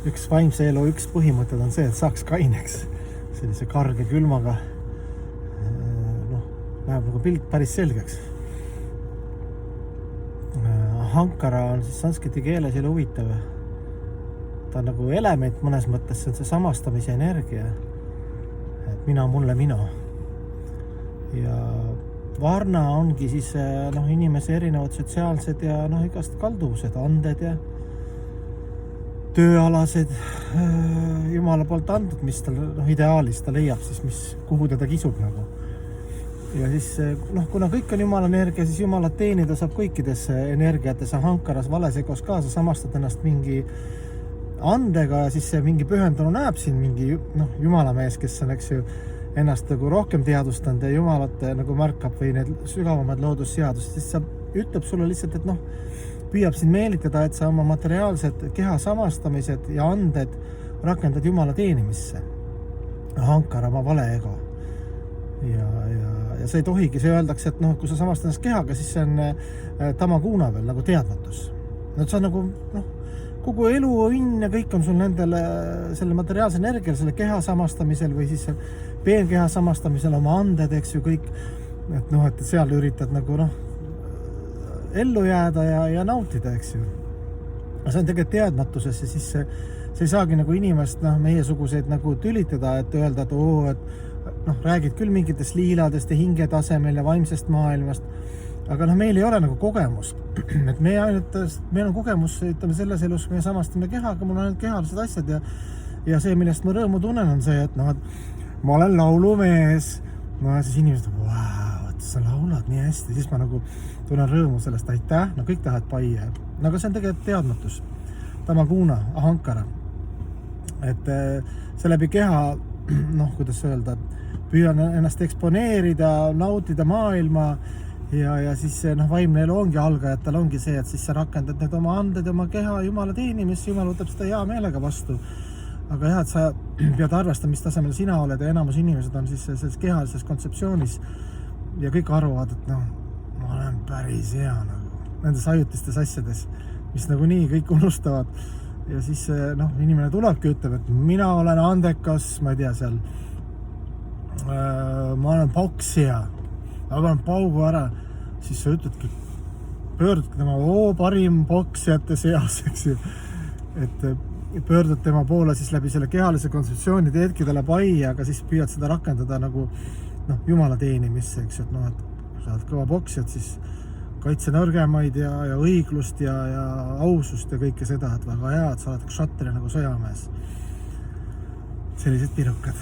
üks vaimse elu üks põhimõtted on see, et saaks kaineks sellise karge külmaga. Läheb nagu pilt päris selgeks. Hankara on siis sanskriti keeles jälle huvitav. Ta on nagu element mõnes mõttes, see on see samastamise energia. Et mina, mulle, minu. Ja Varna ongi siis inimese erinevad sotsiaalsed ja igast kalduvused, anded ja tööalased Jumala poolt andud, mis tal ideaalis ta leiab siis, kuhu teda kisub nagu. Ja siis, kuna kõik on Jumala energia, siis Jumalat teenida saab kõikides energiates Hankaras valesegos kaasa, samastad ennast mingi andega ja siis see mingi pühendunu näeb siin mingi Jumala mees, kes on, eks ju, ennast nagu rohkem teadustanud ja Jumalat nagu märkab või need sügavamad loodusseadused, siis sa ütleb sulle lihtsalt, et püüab sind meelitada, et sa oma materiaalsed keha samastamised ja anded rakendad Jumala teenimisse. Hankara oma vale ego. Ja see ei tohigi, see öeldakse, et kui sa samastad ennast kehaga, siis see on tamaguuna veel nagu teadmatus. See on nagu, kogu elu õnn ja kõik on sul selle materiaalse energial, selle keha samastamisel või siis peenkeha samastamisel oma anded, eks ju, kõik, et seal üritad nagu, ellu jääda ja nautida, eks ju. See on tegelikult teadmatuses ja siis see ei saagi nagu inimest, meiesuguseid nagu tülitada, et öelda, et räägid küll mingitest liiladest ja hingetasemel ja vaimsest maailmast, aga meil ei ole nagu kogemust. Et meil on kogemus, ütleme, selles elus, me samastame kehaga, mul on ainult kehalised asjad ja see, millest ma rõõmu tunnen, on see, et ma olen laulumees. Ja siis inimesed, sa laulad nii hästi, siis ma nagu tunnen rõõmu sellest, aitäh, kõik tahavad paia. Aga see on tegelikult teadmatus. Tamaguuna, Hankara. Et see läbi keha, kuidas öelda, püüan ennast eksponeerida, nautida maailma ja siis vaimne elu ongi algajatel, ongi see, et siis sa rakendad need oma anded ja oma keha Jumala teenimist, Jumal võtab seda hea meelega vastu. Aga jah, et sa pead arvestama, mis tasemel sina oled ja enamus inimesed on siis selles kehalises kontseptsioonis ja kõik arvavad, et ma olen päris hea nendes ajutistes asjades, mis nagu nii kõik unustavad. Ja siis inimene tulebki ütleb, et mina olen andekas, ma ei tea seal, ma olen poksija, ma olen paugu ära, siis sa ütledki, pöördudki tema parim poksijate seas, eks ju, et pöördud tema poole siis läbi selle kehalise kontseptsiooni, teedki talle paia, aga siis püüad seda rakendada nagu Jumala teenimisse, eks ju, et kui sa oled kõva poksijad, siis kaitse nõrgemaid ja õiglust ja ausust ja kõike seda, et väga hea, et sa oled kshatrija nagu sõjamees. Sellised pirukad.